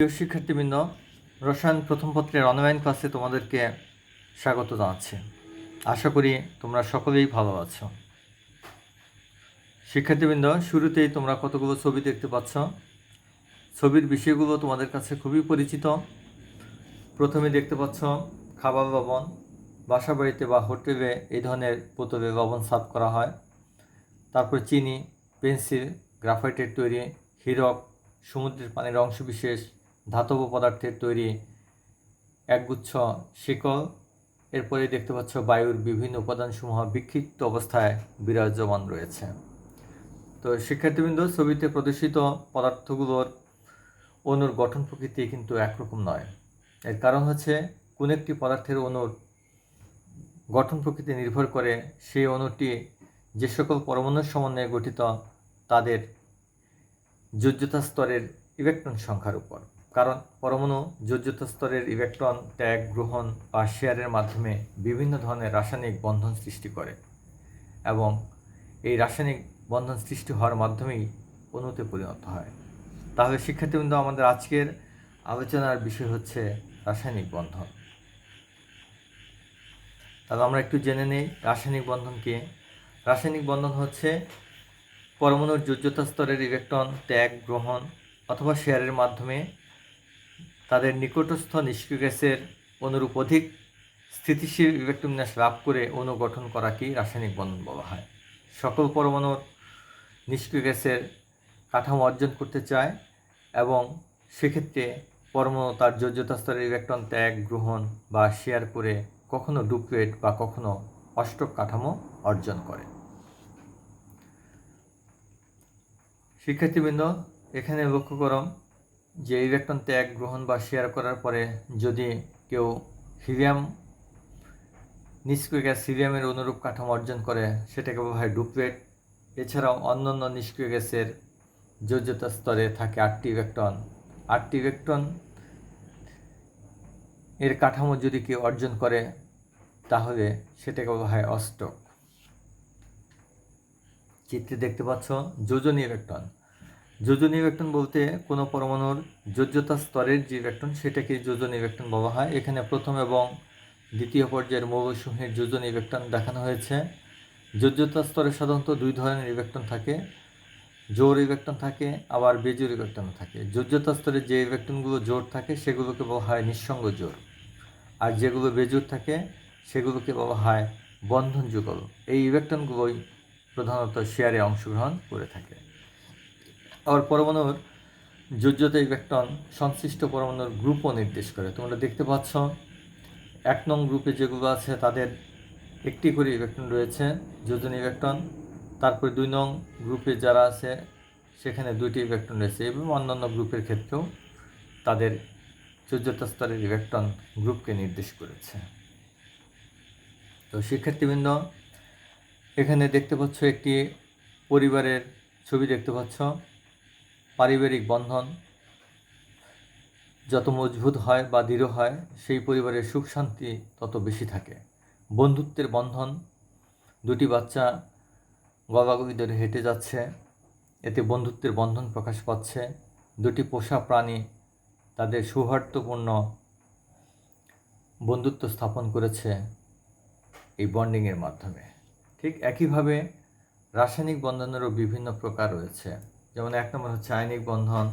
প্রিয় শিক্ষার্থীবৃন্দ, রসায়ন প্রথম পত্রের অনলাইন ক্লাসে তোমাদেরকে স্বাগত জানাচ্ছি। আশা করি তোমরা সকলেই ভালো আছো। শিক্ষার্থীবৃন্দ, শুরুতেই তোমরা কতগুলো ছবি দেখতে পাচ্ছ। ছবির বিষয়গুলো তোমাদের কাছে খুবই পরিচিত। প্রথমে দেখতে পাচ্ছ খাবার লবণ। বাসাবাড়িতে বা হোটেলে এই ধরনের বোতলে লবণ সার্ভ করা হয়। তারপর চিনি, পেন্সিল, গ্রাফাইটের তৈরি, হীরক, সমুদ্রের পানির অংশবিশেষ, ধাতব পদার্থের তৈরি একগুচ্ছ শিকল। এরপরে দেখতে পাচ্ছ বায়ুর বিভিন্ন উপাদানসমূহ বিক্ষিপ্ত অবস্থায় বিরাজমান রয়েছে। তো শিক্ষার্থীবৃন্দ, ছবিতে প্রদর্শিত পদার্থগুলোর অণুর গঠন প্রকৃতি কিন্তু একরকম নয়। এর কারণ হচ্ছে কোন একটি পদার্থের অণুর গঠন প্রকৃতি নির্ভর করে সেই অণুটি যে সকল পরমাণুর সমন্বয়ে গঠিত তাদের যোজ্যতা স্তরের ইলেকট্রন সংখ্যার উপর। কারণ পরমাণু যোজ্যতা স্তরের ইলেকট্রন ত্যাগ, গ্রহণ বা শেয়ারের মাধ্যমে বিভিন্ন ধরনের রাসায়নিক বন্ধন সৃষ্টি করে এবং এই রাসায়নিক বন্ধন সৃষ্টি হওয়ার মাধ্যমেই অণুতে পরিণত হয়। তাহলে শিক্ষার্থীবৃন্দ, আমাদের আজকের আলোচনার বিষয় হচ্ছে রাসায়নিক বন্ধন। তাহলে আমরা একটু জেনে নেই রাসায়নিক বন্ধন কি। রাসায়নিক বন্ধন হচ্ছে পরমাণুর যোজ্যতা স্তরের ইলেকট্রন ত্যাগ, গ্রহণ অথবা শেয়ারের মাধ্যমে তাদের নিকটস্থ নিষ্ক্রিয় গ্যাসের অনুরূপ অধিক স্থিতিশীল ইলেকট্রন বিন্যাস লাভ করে অণু গঠন করাকেই রাসায়নিক বন্ধন বলা হয়। সকল পরমাণুর নিষ্ক্রিয় গ্যাসের কাঠামো অর্জন করতে চায় এবং সেক্ষেত্রে পরমাণু তার যোজ্যতা স্তরের ইলেকট্রন ত্যাগ, গ্রহণ বা শেয়ার করে কখনো ডুপ্লেট বা কখনো অষ্টক কাঠামো অর্জন করে। শিক্ষার্থীবৃন্দ, এখানে লক্ষ্য করো যে ইলেকট্রন ত্যাগ, গ্রহণ বা শেয়ার করার পরে যদি কেউ হিলিয়াম নিষ্ক্রিয় গ্যাস হিলিয়ামের অনুরূপ কাঠামো অর্জন করে সেটাকে বলা হয় ডুপ্লেট। এছাড়াও অন্যান্য নিষ্ক্রিয় গ্যাসের যোজ্যতা স্তরে থাকে 8টি ইলেকট্রন। 8টি ইলেকট্রন এর কাঠামো যদি কেউ অর্জন করে তাহলে সেটাকে বলা হয় অষ্টক। চিত্রে দেখতে পাচ্ছ যোজনী ইলেকট্রন। যোজনী ইলেকট্রন বলতে কোনো পরমাণুর যোজ্যতা স্তরের যে ইলেকট্রন সেটাকে যোজনী ইলেকট্রন বলা হয়। এখানে প্রথম এবং দ্বিতীয় পর্যায়ের মৌলসমূহের যোজনী ইলেকট্রন দেখানো হয়েছে। যোজ্যতা স্তরে সাধারণত দুই ধরনের ইলেকট্রন থাকে, জোড় ইলেকট্রন থাকে আবার বেজোড় ইলেকট্রন থাকে। যোজ্যতা স্তরে যে ইলেকট্রনগুলো জোড় থাকে সেগুলোকে বলা হয় নিঃসঙ্গ জোড়, আর যেগুলো বেজোড় থাকে সেগুলোকে বলা হয় বন্ধন যুগল। এই ইলেকট্রনগুলোই প্রধানত শেয়ারে অংশগ্রহণ করে থাকে। আবার পরমাণুর যোজ্যতা ইলেকট্রন সংশ্লিষ্ট পরমাণুর গ্রুপও নির্দেশ করে। তোমরা দেখতে পাচ্ছ 1 নং গ্রুপে যেগুলো আছে তাদের একটি করে ইলেকট্রন রয়েছে, যোজনী ইলেকট্রন। তারপরে 2 নং গ্রুপে যারা আছে সেখানে 2টি ইলেকট্রন রয়েছে এবং অন্যান্য গ্রুপের ক্ষেত্রেও তাদের যোজ্যতা স্তরের ইলেকট্রন গ্রুপকে নির্দেশ করেছে। তো শিক্ষার্থীবৃন্দ, এখানে দেখতে পাচ্ছ একটি পরিবারের ছবি দেখতে পাচ্ছ। পারিবারিক বন্ধন যত মজবুত হয় বা দৃঢ় হয় সেই পরিবারের সুখ শান্তি তত বেশি থাকে। বন্ধুত্বের বন্ধন, 2টি বাচ্চা গলাগলি ধরে হেঁটে যাচ্ছে, এতে বন্ধুত্বের বন্ধন প্রকাশ পাচ্ছে। 2টি পোষা প্রাণী তাদের সৌহার্দ্যপূর্ণ বন্ধুত্ব স্থাপন করেছে এই বন্ডিংয়ের মাধ্যমে। ঠিক একইভাবে রাসায়নিক বন্ধনেরও বিভিন্ন প্রকার রয়েছে। যেমন 1 নম্বর হচ্ছে আয়নিক বন্ধন,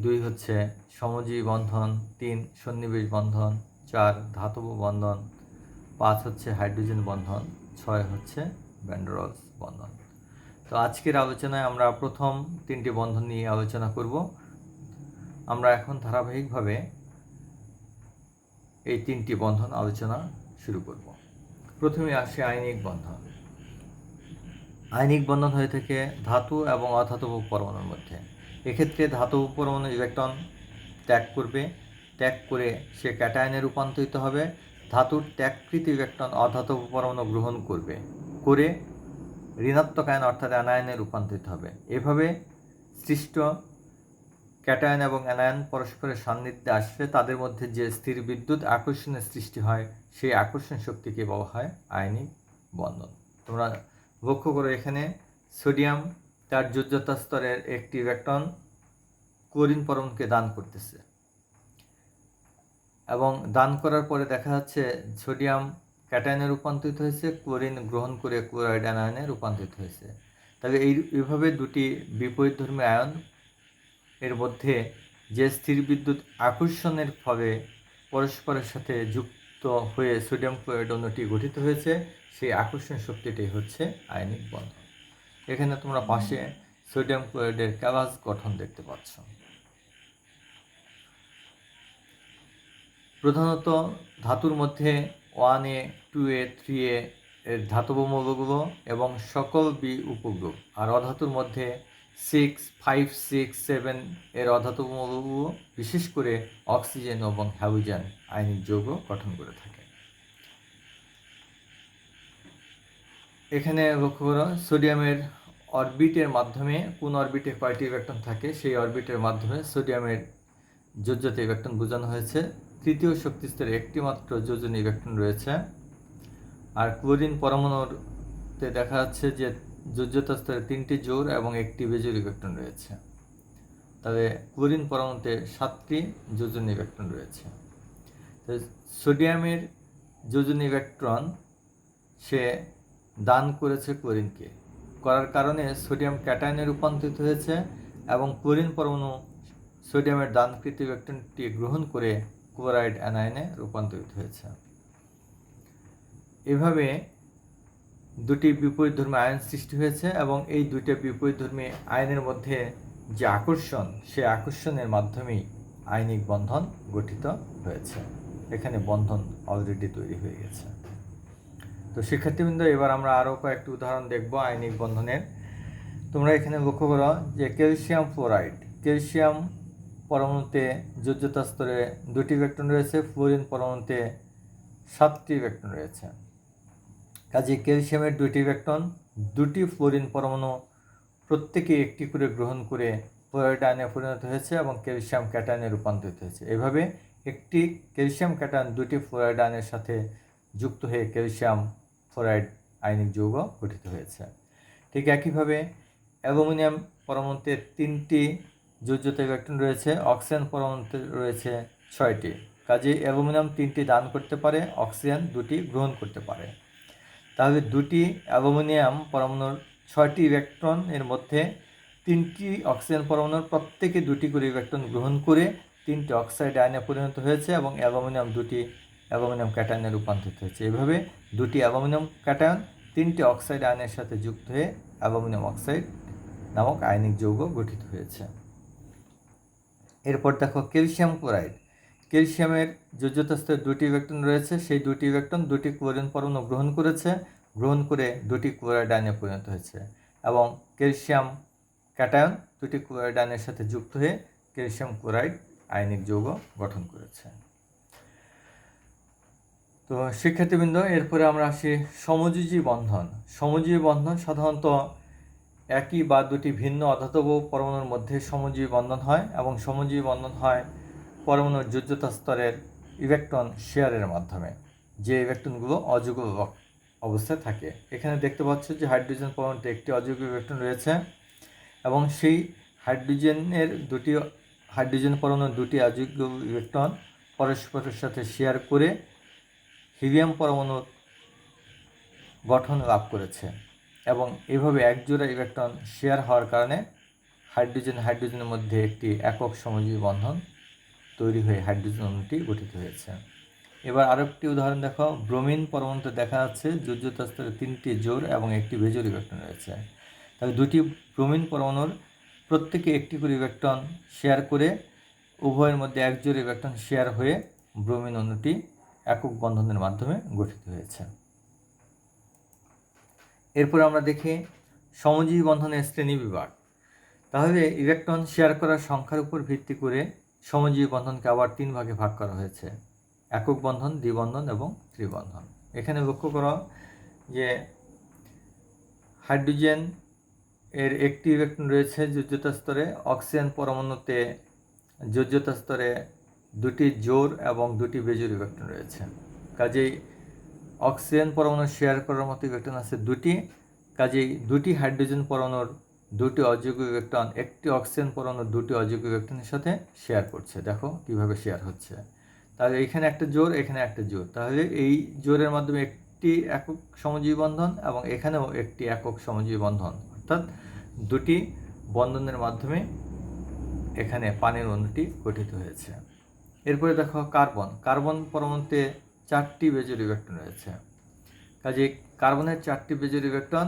2 হচ্ছে সমজীবী বন্ধন, 3 সন্নিবেশ বন্ধন, 4 ধাতব বন্ধন, 5 হচ্ছে হাইড্রোজেন বন্ধন, 6 হচ্ছে ভ্যান ডের ওয়ালস বন্ধন। তো আজকের আলোচনায় আমরা প্রথম 3টি বন্ধন নিয়ে আলোচনা করব। আমরা এখন ধারাবাহিকভাবে এই 3টি বন্ধন আলোচনা শুরু করব। প্রথমে আসে আয়নিক বন্ধন। আয়নিক বন্ধন হয়ে থাকে ধাতু এবং অধাতব পরমাণুর মধ্যে। এক্ষেত্রে ধাতব পরমাণু ইলেকট্রন ত্যাগ করবে, ত্যাগ করে সে ক্যাটায়নে রূপান্তরিত হবে। ধাতুর ত্যাগকৃত ইলেকট্রন অধাতব পরমাণু গ্রহণ করবে, করে ঋণাত্মক আয়ন অর্থাৎ অ্যানায়নে রূপান্তরিত হবে। এভাবে সৃষ্ট ক্যাটায়ন এবং অ্যানায়ন পরস্পরের সান্নিধ্যে আসলে তাদের মধ্যে যে স্থির বিদ্যুৎ আকর্ষণের সৃষ্টি হয় সেই আকর্ষণ শক্তিকে বলা হয় আয়নিক বন্ধন। তোমরা লক্ষ্য করো, এখানে সোডিয়াম তার যোজ্যতা স্তরের একটি ইলেকট্রন ক্লোরিন পরমাণুকে দান করতেছে। এবং দান করার পরে দেখা যাচ্ছে সোডিয়াম ক্যাটায়নে রূপান্তরিত হয়েছে, ক্লোরিন গ্রহণ করে ক্লোরাইড অ্যানায়নে রূপান্তরিত হয়েছে। তবে এইভাবে দুটি বিপরীতধর্মী আয়ন এর মধ্যে যে স্থির বিদ্যুৎ আকর্ষণের ফলে পরস্পরের সাথে যুক্ত হয়ে সোডিয়াম ক্লোরাইড অণুটি গঠিত হয়েছে, সেই আকর্ষণ শক্তিটাই হচ্ছে আয়নিক বন্ধন। এখানে তোমরা পাশে সোডিয়াম ক্লোরাইডের ক্যালাস গঠন দেখতে পাচ্ছ। প্রধানত ধাতুর মধ্যে 1A, 2A, 3A এর ধাতব মৌলগুলো এবং সকল বি উপগ্রুপ, আর অধাতুর মধ্যে 6, 5, 6, 7 এর অধাতব মৌলগুলো বিশেষ করে অক্সিজেন এবং হ্যালোজেন আয়নিক যৌগ গঠন করে থাকে। এখানে লক্ষ্য করো সোডিয়ামের অরবিটের মাধ্যমে, কোন অরবিটে কয়টি ইলেকট্রন থাকে সেই অরবিটের মাধ্যমে সোডিয়ামের যোজ্যতা ইলেকট্রন বোঝানো হয়েছে। তৃতীয় শক্তি স্তরে একটি মাত্র যোজন ইলেকট্রন রয়েছে। আর ক্লোরিন পরমাণুতে দেখা যাচ্ছে যে যোজ্যতা স্তরে 3টি জোড় এবং একটি বেজোড় ইলেকট্রন রয়েছে। তবে ক্লোরিন পরমাণুতে 7টি যোজন ইলেকট্রন রয়েছে। সোডিয়ামের যোজন ইলেকট্রন সে দান করেছে ক্লোরিনকে, করার কারণে সোডিয়াম ক্যাটায়নে রূপান্তরিত হয়েছে এবং ক্লোরিন পরমাণু সোডিয়ামের দানকৃত ইলেকট্রনটি গ্রহণ করে ক্লোরাইড অ্যানায়নে রূপান্তরিত হয়েছে। এভাবে দুটি বিপরীতধর্মী আয়ন সৃষ্টি হয়েছে এবং এই দুইটা বিপরীতধর্মী আয়নের মধ্যে যে আকর্ষণ, সে আকর্ষণের মাধ্যমেই আয়নিক বন্ধন গঠিত হয়েছে। এখানে বন্ধন অলরেডি তৈরি হয়ে গেছে। তো শিক্ষার্থীবৃন্দ, এবার আমরা আরও কয়েকটি উদাহরণ দেখব আয়নিক বন্ধনের। তোমরা এখানে লক্ষ্য করো যে ক্যালসিয়াম ফ্লোরাইড, ক্যালসিয়াম পরমাণুতে যোজ্যতা স্তরে 2টি ইলেকট্রন রয়েছে, ফ্লোরিন পরমাণুতে 7টি ইলেকট্রন রয়েছে। কাজে ক্যালসিয়ামের 2টি ইলেকট্রন, 2টি ফ্লোরিন পরমাণু প্রত্যেকে একটি করে গ্রহণ করে ক্লোরাইড আয়নে পরিণত হয়েছে এবং ক্যালসিয়াম ক্যাটায়নে রূপান্তরিত হয়েছে। এভাবে একটি ক্যালসিয়াম ক্যাটায়ন 2টি ফ্লোরাইড আয়নের সাথে যুক্ত হয়ে ক্যালসিয়াম ফ্লোরাইড আয়নিক যৌগ গঠিত হয়েছে। ঠিক একইভাবে অ্যালুমিনিয়াম পরমাণুতে 3টি যোজ্যতা ইলেকট্রন রয়েছে, অক্সিজেন পরমাণুতে রয়েছে 6টি। কাজেই অ্যালুমিনিয়াম 3টি দান করতে পারে, অক্সিজেন 2টি গ্রহণ করতে পারে। তাহলে 2টি অ্যালুমিনিয়াম পরমাণুর 6টি ইলেকট্রন এর মধ্যে 3টি অক্সিজেন পরমাণুর প্রত্যেকে 2টি করে ইলেকট্রন গ্রহণ করে 3টি অক্সাইড আয়নে পরিণত হয়েছে এবং অ্যালুমিনিয়াম 2টি অ্যালুমিনিয়াম ক্যাটায়নে রূপান্তরিত হয়েছে। এভাবে 2টি অ্যালুমিনিয়াম ক্যাটায়ন 3টি অক্সাইড আয়নের সাথে যুক্ত হয়ে অ্যালুমিনিয়াম অক্সাইড নামক আয়নিক যৌগ গঠিত হয়েছে। এরপর দেখো ক্যালসিয়াম ক্লোরাইড, ক্যালসিয়ামের যোজ্যতা স্তরে 2টি ইলেকট্রন রয়েছে, সেই 2টি ইলেকট্রন 2টি ক্লোরিন পরমাণু গ্রহণ করেছে, গ্রহণ করে 2টি ক্লোরাইড আয়নে পরিণত হয়েছে এবং ক্যালসিয়াম ক্যাটায়ন 2টি ক্লোরাইড আয়নের সাথে যুক্ত হয়ে ক্যালসিয়াম ক্লোরাইড আয়নিক যৌগ গঠন করেছে। তো শিক্ষার্থীবৃন্দ, এরপরে আমরা আসি সমযোজী বন্ধন। সমযোজী বন্ধন সাধারণত একই বা দুটি ভিন্ন অধাতব পরমাণুর মধ্যে সমযোজী বন্ধন হয় এবং সমযোজী বন্ধন হয় পরমাণুর যোজ্যতা স্তরের ইলেকট্রন শেয়ারের মাধ্যমে, যে ইলেকট্রনগুলো অযুগ্ম অবস্থায় থাকে। এখানে দেখতে পাচ্ছ যে হাইড্রোজেন পরমাণুতে একটি অযুগ্ম ইলেকট্রন রয়েছে এবং সেই হাইড্রোজেন পরমাণুর 2টি অযুগ্ম ইলেকট্রন পরস্পরের সাথে শেয়ার করে হিলিয়াম পরমাণুর গঠন লাভ করেছে এবং এভাবে একজোড়া ইলেকট্রন শেয়ার হওয়ার কারণে হাইড্রোজেনের মধ্যে একটি একক সমযোজী বন্ধন তৈরি হয়ে হাইড্রোজেন অণুটি গঠিত হয়েছে। এবার আরেকটি উদাহরণ দেখো, ব্রোমিন পরমাণুতে দেখা যাচ্ছে যোজ্যতা স্তরে 3টি জোড় এবং একটি বেজোড় ইলেকট্রন রয়েছে। তাহলে 2টি ব্রোমিন পরমাণুর প্রত্যেকে একটি করে ইলেকট্রন শেয়ার করে উভয়ের মধ্যে একজোড় ইলেকট্রন শেয়ার হয়ে ব্রোমিন অণুটি একক বন্ধনের মাধ্যমে গঠিত হয়েছে। এরপর আমরা দেখি সমযোজী বন্ধনের শ্রেণীবিভাগ। তাহলে ইলেকট্রন শেয়ার করার সংখ্যার উপর ভিত্তি করে সমযোজী বন্ধনকে আবার 3 ভাগে ভাগ করা হয়েছে: একক বন্ধন, দ্বিবন্ধন এবং ত্রিবন্ধন। এখানে লক্ষ্য করো যে হাইড্রোজেন এর একটি ইলেকট্রন রয়েছে যোজ্যতা স্তরে, অক্সিজেন পরমাণুতে যোজ্যতা স্তরে 2টি জোড় এবং 2টি বেজোড় ইলেকট্রন রয়েছে। কাজেই অক্সিজেন পরমাণু শেয়ার করার মতো ইলেকট্রন আছে 2টি, কাজেই 2টি হাইড্রোজেন পরমাণুর 2টি অযুগ্ম ইলেকট্রন একটি অক্সিজেন পরমাণুর 2টি অযুগ্ম ইলেকট্রনের সাথে শেয়ার করছে। দেখো কিভাবে শেয়ার হচ্ছে। তাহলে এখানে একটা জোড়, এখানে একটা জোড়, তাহলে এই জোড়ের মাধ্যমে একটি একক সমজীবী বন্ধন এবং এখানেও একটি একক সমজীবী বন্ধন, অর্থাৎ দুটি বন্ধনের মাধ্যমে এখানে পানির অণুটি গঠিত হয়েছে। এরপরে দেখো কার্বন। কার্বন পরমাণুতে 4টি বেজোর ইলেকট্রন রয়েছে। কাজে কার্বনের 4টি বেজোর ইলেকট্রন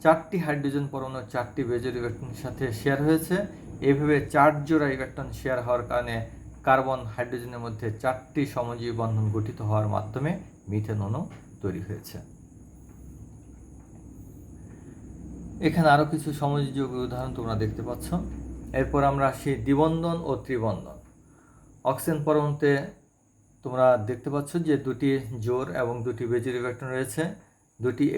4টি হাইড্রোজেন পরমাণুর 4টি বেজোর ইলেকট্রনের সাথে শেয়ার হয়েছে। এইভাবে 4 জোড়া ইলেকট্রন শেয়ার হওয়ার কারণে কার্বন হাইড্রোজেনের মধ্যে 4টি সমজীবী বন্ধন গঠিত হওয়ার মাধ্যমে মিথেন অণু তৈরি হয়েছে। এখানে আরও কিছু সমযোজী উদাহরণ তোমরা দেখতে পাচ্ছ। এরপর আমরা আসি দ্বিবন্ধন ও ত্রিবন্ধন। অক্সিজেন পরমাণুতে তোমরা দেখতে পাচ্ছ যে দুটি জোড় এবং দুটি বেজোর ইলেকট্রন রয়েছে।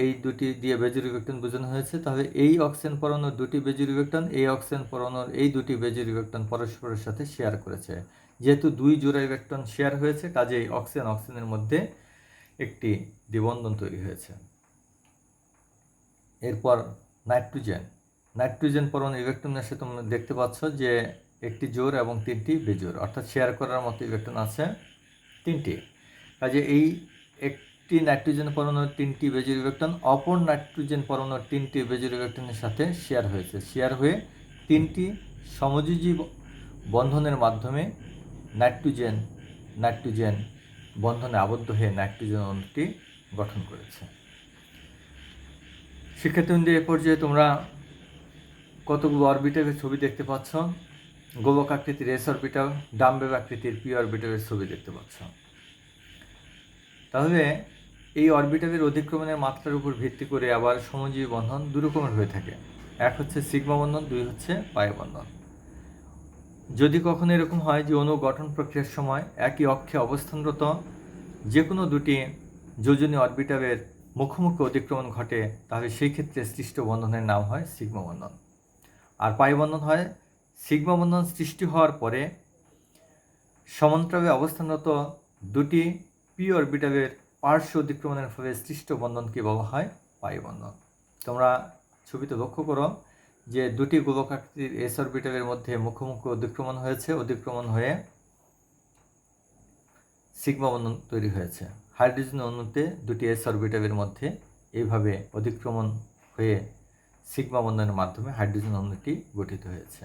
এই দুটি দিয়ে বেজোর ইলেকট্রন বোঝানো হয়েছে। তাহলে এই অক্সিজেন পরমাণুর দুটি বেজোর ইলেকট্রন, এই অক্সিজেন পরমাণুর এই দুটি বেজোর ইলেকট্রন পরস্পরের সাথে শেয়ার করেছে। যেহেতু 2 জোড়া ইলেকট্রন শেয়ার হয়েছে, কাজেই অক্সিজেনের মধ্যে একটি দ্বিবন্ধন তৈরি হয়েছে। এরপর নাইট্রোজেন পরমাণু ইলেকট্রনের সাথে তোমরা দেখতে পাচ্ছ যে একটি জোড় এবং 3টি বেজোড়, অর্থাৎ শেয়ার করার মতো ইলেকট্রন আছে 3টি। কাজে এই একটি নাইট্রোজেন পরমাণুর 3টি বেজোড় ইলেকট্রন অপর নাইট্রোজেন পরমাণুর 3টি বেজোড় ইলেকট্রনের সাথে শেয়ার হয়েছে। শেয়ার হয়ে 3টি সমযোজী বন্ধনের মাধ্যমে নাইট্রোজেন বন্ধনে আবদ্ধ হয়ে নাইট্রোজেন অণুটি গঠন করেছে। শিক্ষার্থীবৃন্দ, এ পর্যায়ে তোমরা কতগুলো অরবিটালের ছবি দেখতে পাচ্ছ। গোলক আকৃতির এস অরবিটাল, ডাম্বেল আকৃতির পি অরবিটালের ছবি দেখতে পাচ্ছ। তাহলে এই অরবিটালের অধিক্রমণের মাত্রার উপর ভিত্তি করে আবার সমজীবী বন্ধন 2 রকমের হয়ে থাকে। এক হচ্ছে সিগমা বন্ধন, 2 হচ্ছে পাই বন্ধন। যদি কখনো এরকম হয় যে অণু গঠন প্রক্রিয়ার সময় একই অক্ষে অবস্থানরত যে কোনো দুটি যোজনী অরবিটালের মুখোমুখি অতিক্রমণ ঘটে, তাহলে সেই ক্ষেত্রে সৃষ্ট বন্ধনের নাম হয় সিগমা বন্ধন। আর পাই বন্ধন হয় সিগমা বন্ধন সৃষ্টি হওয়ার পরে সমান্তরালে অবস্থানরত দুটি পি অরবিটালের পার্শ্ব অতিক্রমণের ফলে সৃষ্ট বন্ধনকে বলা হয় পাই বন্ধন। তোমরা ছবিতে লক্ষ্য করো যে দুটি গোলকাকৃতির এস অরবিটালের মধ্যে মুখোমুখি অতিক্রমণ হয়ে সিগমা বন্ধন তৈরি হয়েছে। হাইড্রোজেন অণুতে দুটি এস অরবিটালের মধ্যে এইভাবে অতিক্রমণ হয়ে সিগমা বন্ধনের মাধ্যমে হাইড্রোজেন অণুটি গঠিত হয়েছে।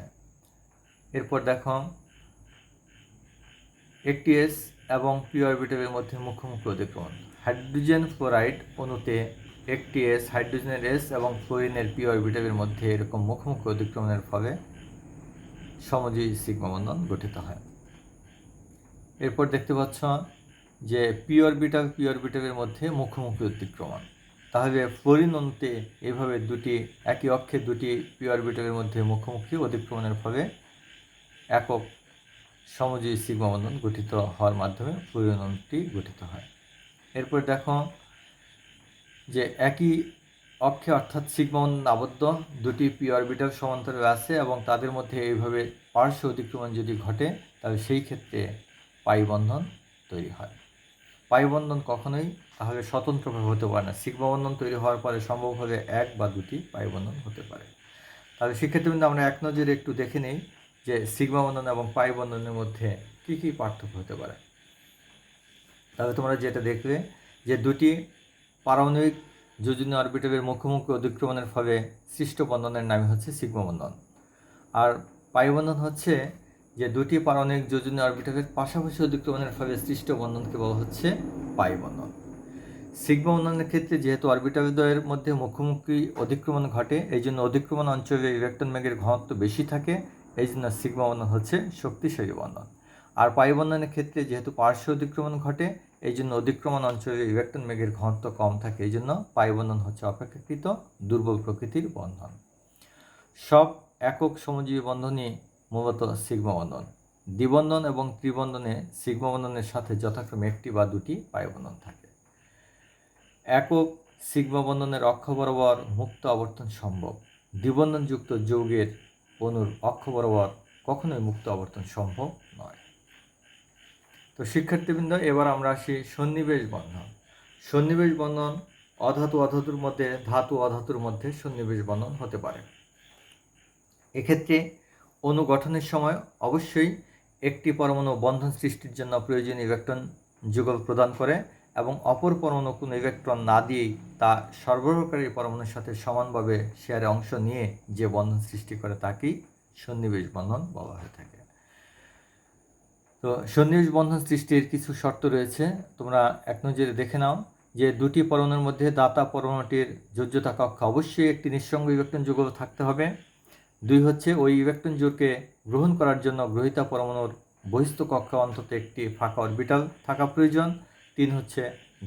এরপর দেখো একটি এস এবং পি অরবিটালের মধ্যে মুখোমুখি অতিক্রমণ। হাইড্রোজেন ফ্লোরাইড অণুতে একটি এস, হাইড্রোজেনের এস এবং ফ্লোরিনের পি অরবিটালের মধ্যে এরকম মুখোমুখি অতিক্রমণের ফলে সমযোজী সিগমা বন্ধন গঠিত হয়। এরপর দেখতে পাচ্ছ যে পি অরবিটালের মধ্যে মুখোমুখি অতিক্রমণ। তাহলে ফ্লোরিন অণুতে এভাবে একই অক্ষে দুটি পি অরবিটালের মধ্যে মুখোমুখি অতিক্রমণের ফলে একক সমযোজী সিগমা বন্ধন গঠিত হওয়ার মাধ্যমে ফ্লোরিন অণুটি গঠিত হয়। এরপর দেখো যে একই অক্ষে অর্থাৎ সিগমা বন্ধন আবদ্ধ দুটি পি অরবিটাল সমান্তরালে আছে এবং তাদের মধ্যে এইভাবে পার্শ্ব অতিক্রমণ যদি ঘটে, তাহলে সেই ক্ষেত্রে পাই বন্ধন তৈরি হয়। পাই বন্ধন কখনোই তাহলে স্বতন্ত্রভাবে হতে পারে না। সিগমা বন্ধন তৈরি হওয়ার পরে সম্ভব হলে 1 বা 2টি পাই বন্ধন হতে পারে। তাহলে শিক্ষার্থীবৃন্দ, আমরা এক নজরে একটু দেখে নিই যে সিগমা বন্ধন এবং পাই বন্ধনের মধ্যে কী কী পার্থক্য হতে পারে। তাহলে তোমরা যেটা দেখবে যে দুটি পারমাণবিক যোজনী অরবিটালের মুখোমুখি অতিক্রমণের ফলে সৃষ্ট বন্ধনের নামই হচ্ছে সিগমা বন্ধন। আর পাই বন্ধন হচ্ছে যে দুটি পারমাণবিক যোজনী অরবিটালের পাশাপাশি অতিক্রমণের ফলে সৃষ্ট বন্ধনকে বলা হচ্ছে পাই বন্ধন। সিগমা বন্ধনের ক্ষেত্রে যেহেতু অরবিটালদ্বয়ের মধ্যে মুখোমুখি অতিক্রমণ ঘটে, এই জন্য অতিক্রমণ অঞ্চলে ইলেকট্রন বেগের ঘনত্ব বেশি থাকে, এই জন্য সিগমা বন্ধন হচ্ছে শক্তিশালী বন্ধন। আর পাই বন্ধনের ক্ষেত্রে যেহেতু পার্শ্ব অতিক্রমণ ঘটে, এই জন্য অতিক্রমণ অঞ্চলে ইলেকট্রন বেগের ঘনত্ব কম থাকে, এই জন্য পাই বন্ধন হচ্ছে অপেক্ষাকৃত দুর্বল প্রকৃতির বন্ধন। সব একক সমজীবী বন্ধনই মূলত সিগমা বন্ধন। দ্বিবন্ধন এবং ত্রিবন্ধনে সিগমা বন্ধনের সাথে যথাক্রমে একটি বা দুটি পাই বন্ধন থাকে। একক সিগমা বন্ধনের অক্ষ বরাবর মুক্ত আবর্তন সম্ভব। দ্বিবন্ধনযুক্ত যৌগের অণুর অক্ষ বরাবর কখনোই মুক্ত আবর্তন সম্ভব নয়। তো শিক্ষার্থীবৃন্দ, এবার আমরা আসি সন্নিবেশ বন্ধন। সন্নিবেশ বন্ধন অধাতুর মধ্যে ধাতু অধাতুর মধ্যে সন্নিবেশ বন্ধন হতে পারে। এক্ষেত্রে অণু গঠনের সময় অবশ্যই একটি পরমাণু বন্ধন সৃষ্টির জন্য প্রয়োজনীয় ইলেকট্রন যুগল প্রদান করে এবং অপর পরমাণু কোনো ইলেকট্রন না দিয়েই তা সরবরাহকারী পরমাণুর সাথে সমানভাবে শেয়ারে অংশ নিয়ে যে বন্ধন সৃষ্টি করে তাকেই সন্নিবেশ বন্ধন বলা হয়ে থাকে। তো সন্নিবেশ বন্ধন সৃষ্টির কিছু শর্ত রয়েছে, তোমরা এক নজরে দেখে নাও। যে দুটি পরমাণুর মধ্যে দাতা পরমাণুটির যোজ্যতা কক্ষে অবশ্যই একটি নিঃসঙ্গ ইলেকট্রন যুগল থাকতে হবে। 2 হচ্ছে ওই ইলেকট্রন জোড়কে গ্রহণ করার জন্য গ্রহীতা পরমাণুর বহিস্থ কক্ষে অন্তত একটি ফাঁকা অরবিটাল থাকা প্রয়োজন। 3 হচ্ছে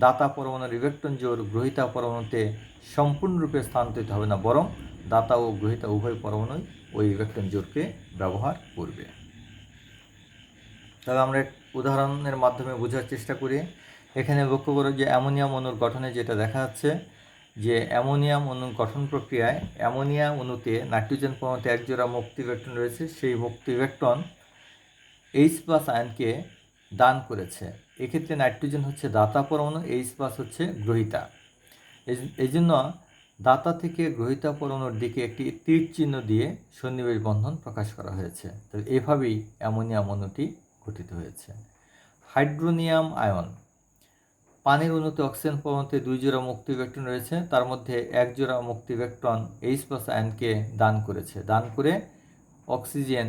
দাতা পরমাণুর ইলেকট্রন জোড় গ্রহীতা পরমাণুতে সম্পূর্ণরূপে স্থানান্তরিত হবে না, বরং দাতা ও গ্রহীতা উভয় পরমাণুই ওই ইলেকট্রন জোড়কে ব্যবহার করবে। তবে আমরা এক উদাহরণের মাধ্যমে বোঝার চেষ্টা করি। এখানে লক্ষ্য করো যে অ্যামোনিয়াম অণুর গঠনে যেটা দেখা যাচ্ছে যে অ্যামোনিয়াম অণুর গঠন প্রক্রিয়ায় অ্যামোনিয়া অণুতে নাইট্রোজেন পরমাণুতে একজোড়া মুক্ত ইলেকট্রন রয়েছে, সেই মুক্ত ইলেকট্রন H+ আয়নকে দান করেছে। এক্ষেত্রে নাইট্রোজেন হচ্ছে দাতা পরমাণু, H+ হচ্ছে গ্রহীতা। এই জন্য দাতা থেকে গ্রহীতা পরমাণুর দিকে একটি তীর চিহ্ন দিয়ে সন্নিবেশ বন্ধন প্রকাশ করা হয়েছে। তো এভাবেই অ্যামোনিয়াম অণুটি গঠিত হয়েছে। হাইড্রোনিয়াম আয়ন, পানির অণুতে অক্সিজেন পরমাণুতে 2 জোড়া মুক্ত ইলেকট্রন রয়েছে, তার মধ্যে 1 জোড়া মুক্ত ইলেকট্রন H+ আয়নকে দান করেছে। দান করে অক্সিজেন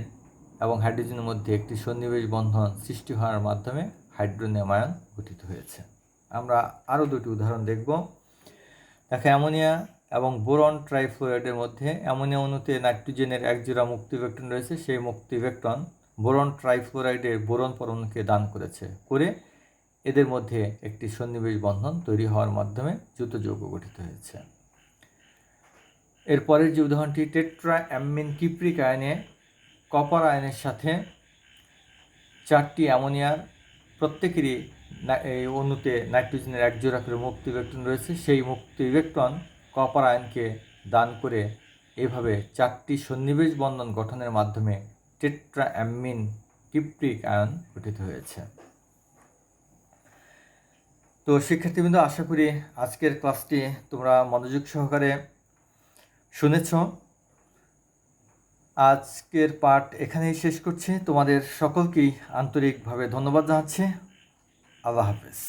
এবং হাইড্রোজেনের মধ্যে একটি সন্নিবেশ বন্ধন সৃষ্টি হওয়ার মাধ্যমে হাইড্রোনিয়াম আয়ন গঠিত হয়েছে। আমরা আরও 2টি উদাহরণ দেখব। দেখো, অ্যামোনিয়া এবং বোরন ট্রাইফ্লোরাইডের মধ্যে অ্যামোনিয়া অণুতে নাইট্রোজেনের 1 জোড়া মুক্ত ইলেকট্রন রয়েছে, সেই মুক্ত ইলেকট্রন বোরন ট্রাইফ্লোরাইডের বোরন পরমাণুকে দান করেছে। এদের মধ্যে একটি সন্নিবেশ বন্ধন তৈরি হওয়ার মাধ্যমে যৌথ যৌগ গঠিত হয়েছে। এরপরের যে উদাহরণটি, টেট্রা অ্যামিন কিপ্রিক আয়নে কপার আয়নের সাথে 4টি অ্যামোনিয়ার প্রত্যেকেরই এই অণুতে নাইট্রোজেনের 1 জোড়া করে মুক্ত ইলেকট্রন রয়েছে, সেই মুক্ত ইলেকট্রন কপার আয়নকে দান করে এভাবে 4টি সন্নিবেশ বন্ধন গঠনের মাধ্যমে টেট্রা অ্যামিন কিপ্রিক আয়ন গঠিত হয়েছে। তো শিক্ষার্থীবৃন্দ, আশা করি আজকের ক্লাসটি তোমরা মনোযোগ সহকারে শুনেছ। আজকের পাঠ এখানেই শেষ করছি। তোমাদের সকলকেই আন্তরিকভাবে ধন্যবাদ জানাচ্ছি। আল্লাহ হাফেজ।